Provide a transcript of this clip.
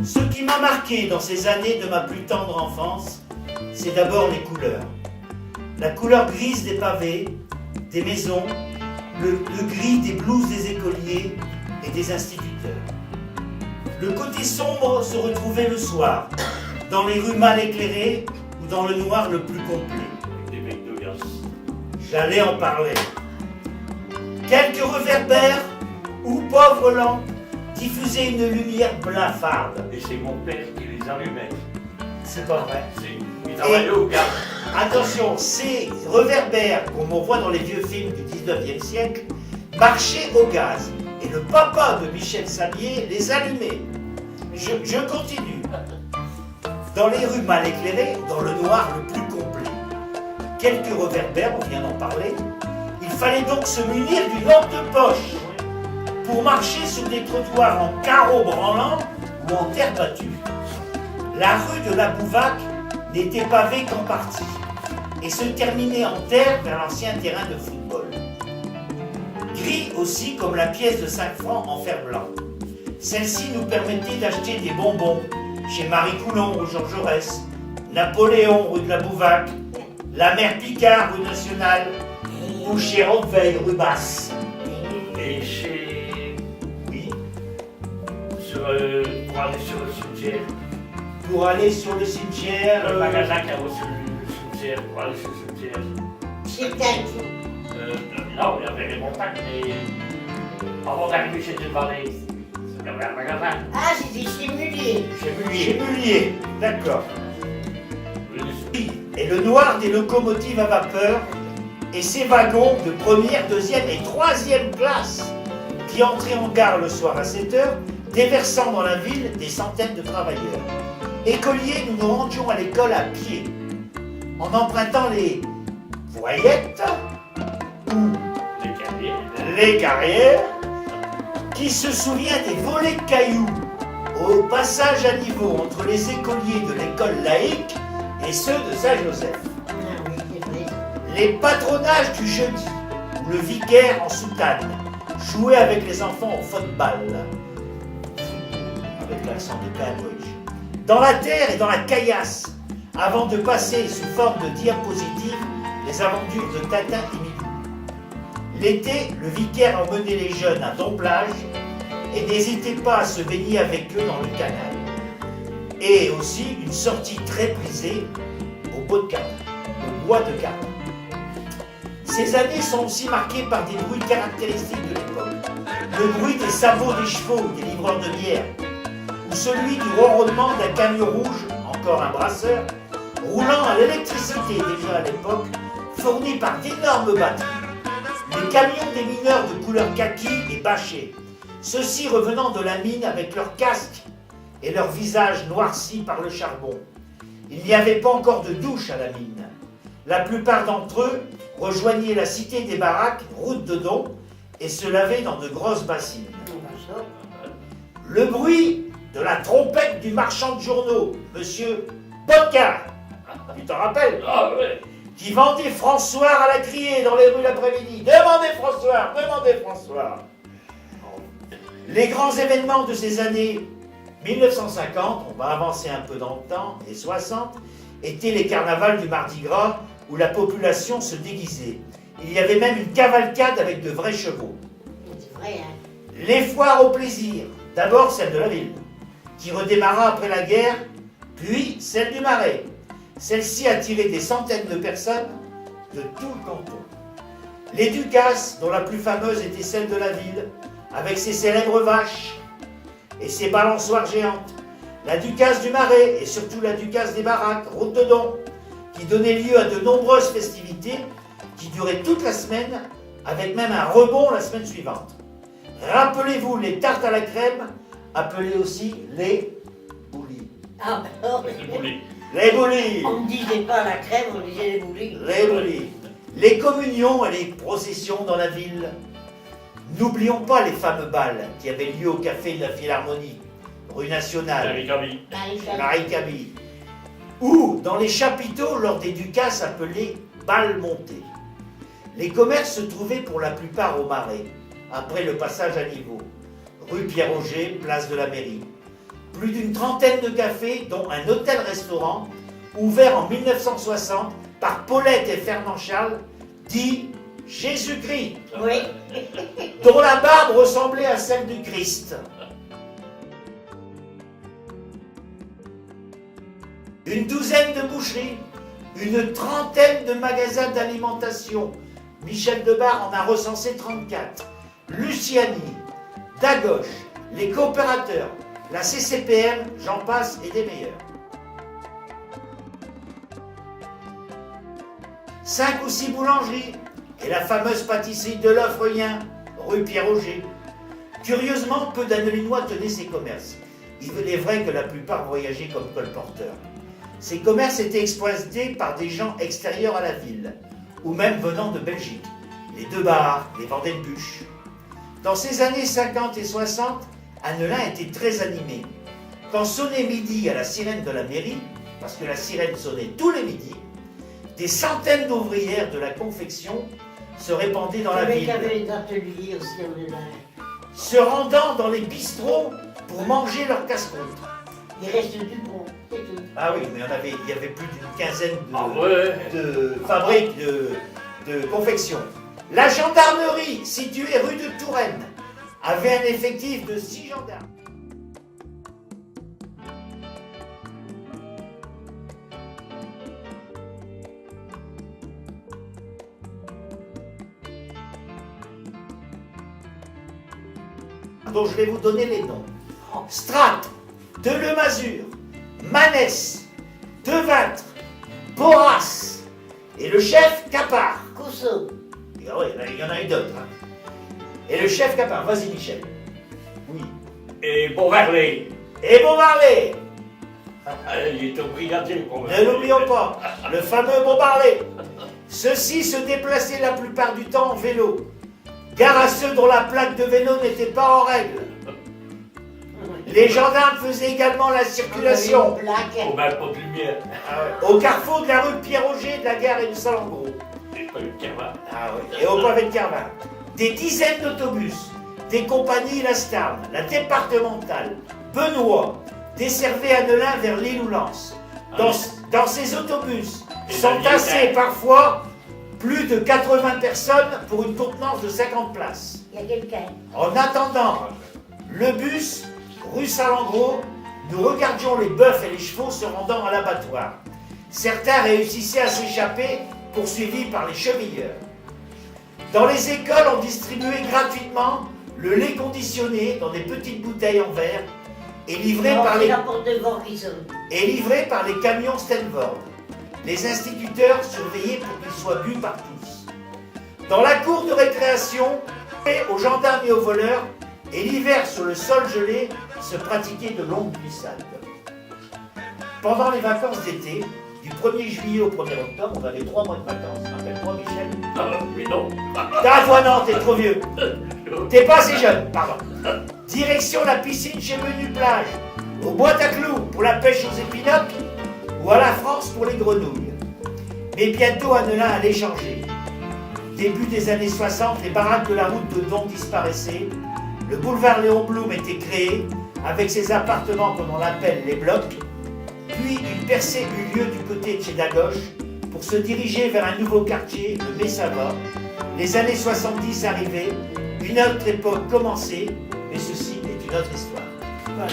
Ce qui m'a marqué dans ces années de ma plus tendre enfance, c'est d'abord les couleurs. La couleur grise des pavés, des maisons, le gris des blouses des écoliers et des instituteurs. Le côté sombre se retrouvait le soir, dans les rues mal éclairées ou dans le noir le plus complet. Des mecs de gaz. J'allais en parler. Quelques réverbères ou pauvres lampes diffusaient une lumière blafarde. Et c'est mon père qui les allumait. C'est pas vrai. Il travaillait au gaz. Attention, ces réverbères, comme on voit dans les vieux films du 19e siècle, marchaient au gaz. Et le papa de Michel Sabier les allumait. Je continue. Dans les rues mal éclairées, dans le noir le plus complet, quelques réverbères, on vient d'en parler, il fallait donc se munir d'une lampe de poche pour marcher sur des trottoirs en carreaux branlants ou en terre battue. La rue de la Bouvaque n'était pavée qu'en partie et se terminait en terre vers l'ancien terrain de football. Gris aussi comme la pièce de 5 francs en fer blanc. Celle-ci nous permettait d'acheter des bonbons chez Marie Coulon rue Georges Jaurès, Napoléon rue de la Bouvaque, la mère Picard rue Nationale ou chez Roqueveille rue Basse. Et chez. Oui, Pour aller sur le cimetière. pour aller sur le cimetière. Le magasin qui a reçu le cimetière. Pour aller sur le cimetière. C'était Non, il y avait les montagnes, mais. Avant d'arriver chez le Vallée, il y avait un magasin. Ah, c'était chez Mullier. Chez Mullier, d'accord. Et le noir des locomotives à vapeur et ces wagons de première, deuxième et troisième classe qui entraient en gare le soir à 7 h, déversant dans la ville des centaines de travailleurs. Écoliers, nous nous rendions à l'école à pied, en empruntant les voyettes ou Les carrières. les carrières. Qui se souvient des volets de cailloux au passage à niveau entre les écoliers de l'école laïque et ceux de Saint-Joseph. Ah oui, c'est vrai. Les patronages du jeudi, où le vicaire en soutane jouait avec les enfants au football, avec l'accent de Cambridge, dans la terre et dans la caillasse, avant de passer sous forme de diapositive les aventures de Tintin et Milou. L'été, le vicaire emmenait les jeunes à Domplage et n'hésitait pas à se baigner avec eux dans le canal. Et aussi une sortie très prisée au bois de Cardin. Ces années sont aussi marquées par des bruits caractéristiques de l'époque. Le bruit des sabots des chevaux, des livreurs de bière, ou celui du ronronnement d'un camion rouge, encore un brasseur, roulant à l'électricité déjà à l'époque, fourni par d'énormes batteries. Les camions des mineurs de couleur kaki et bâchés, ceux-ci revenant de la mine avec leurs casques et leurs visages noircis par le charbon. Il n'y avait pas encore de douche à la mine. La plupart d'entre eux rejoignaient la cité des baraques, route de Don, et se lavaient dans de grosses bassines. Le bruit de la trompette du marchand de journaux, monsieur Bocard, tu t'en rappelles, Ah ouais. qui vendait François à la criée dans les rues l'après-midi. Demandez François, demandez François. Les grands événements de ces années 1950, on va avancer un peu dans le temps, et 60, étaient les carnavals du Mardi Gras où la population se déguisait. Il y avait même une cavalcade avec de vrais chevaux. C'est vrai, hein. Les foires au plaisir, d'abord celle de la ville, qui redémarra après la guerre, puis celle du Marais. Celle-ci attirait des centaines de personnes de tout le canton. Les Ducasses, dont la plus fameuse était celle de la ville, avec ses célèbres vaches et ses balançoires géantes. La Ducasse du Marais et surtout la Ducasse des Baraques, route de Don, qui donnait lieu à de nombreuses festivités qui duraient toute la semaine, avec même un rebond la semaine suivante. Rappelez-vous les tartes à la crème, appelées aussi les boulis. Ah, alors, C'est poli. Les boulis. on ne disait pas la crème, on disait les boulis. Les boulis. Les communions et les processions dans la ville. N'oublions pas les fameux bals qui avaient lieu au café de la Philharmonie, rue Nationale, Marie-Camille. Marie-Camille, ou dans les chapiteaux lors des ducasses appelés bals montés. Les commerces se trouvaient pour la plupart au Marais, après le passage à niveau. Rue Pierre-Auger, place de la Mairie. Plus d'une trentaine de cafés, dont un hôtel-restaurant, ouvert en 1960 par Paulette et Fernand Charles, dit Jésus-Christ, Oui. dont la barbe ressemblait à celle du Christ. Une douzaine de boucheries, une trentaine de magasins d'alimentation. Michel Debar en a recensé 34. Luciani, Dagoche, les coopérateurs, la CCPM, j'en passe et des meilleurs. 5 ou 6 boulangeries et la fameuse pâtisserie de l'Offrien, rue Pierre-Auger. Curieusement, peu d'Annelinois tenaient ces commerces. Il est vrai que la plupart voyageaient comme colporteurs. Ces commerces étaient exploités par des gens extérieurs à la ville, ou même venant de Belgique. Les Debar, les Vandenbuch. Dans ces années 50 et 60, Annelin était très animé. Quand sonnait midi à la sirène de la mairie, parce que la sirène sonnait tous les midis, des centaines d'ouvrières de la confection se répandaient dans la ville. Il y avait des ateliers aussi en dedans. Se rendant dans les bistrots pour manger leur casse-croûte. Il reste du bon, c'est tout. Ah oui, mais il y avait plus d'une quinzaine ouais. de fabriques de confection. La gendarmerie, située rue de Touraine, avait un effectif de 6 gendarmes. dont je vais vous donner les noms. Strat, Delemazure, Manès, Devintre, Porras et le chef Capard. Cousseau. Ah ouais, il y en a eu d'autres. Hein. Et le chef Capard, vas-y Michel. Oui. Et Beauvarley. Et Beauvarley. Il est au brigadier. Ne l'oublions pas, le fameux Beauvarley. Ceux-ci se déplaçaient la plupart du temps en vélo. Gare à ceux dont la plaque de vélo n'était pas en règle. Les gendarmes faisaient également la circulation Au même pas de lumière. au carrefour de la rue Pierre-Auger, de la gare et du Salengro. Et pas eu de Carvin. Ah oui. Et au pavé de Carvin. Des dizaines d'autobus, des compagnies La Starne, la départementale, Benoît, desservaient Annelin vers l'île ou Lens. Dans ces autobus sont tassés parfois plus de 80 personnes pour une contenance de 50 places. Il y a quelqu'un. En attendant le bus, rue Salengro, nous regardions les bœufs et les chevaux se rendant à l'abattoir. Certains réussissaient à s'échapper, poursuivis par les chevilleurs. Dans les écoles, on distribuait gratuitement le lait conditionné dans des petites bouteilles en verre et livré par les... la porte de vent qui sonne. et livré par les camions Stenford. Les instituteurs surveillaient pour qu'ils soient bu par tous. Dans la cour de récréation, aux gendarmes et aux voleurs, et l'hiver sur le sol gelé, se pratiquaient de longues glissades. Pendant les vacances d'été, du 1er juillet au 1er octobre, on avait 3 mois de vacances. Rappelle-toi, Michel. Mais non. Ah, toi non, t'es trop vieux. T'es pas assez jeune, pardon. Direction la piscine chez Menu Plage, au boîte à clous pour la pêche aux épinocles, ou à la France pour les grenouilles. Mais bientôt Annelin allait changer. Début des années 60, les baraques de la route de Don disparaissaient. Le boulevard Léon Blum était créé, avec ses appartements comme on l'appelle les blocs. Puis une percée eut lieu du côté de chez Dagoche pour se diriger vers un nouveau quartier, le Messava. Les années 70 arrivaient, une autre époque commençait, mais ceci est une autre histoire. Voilà.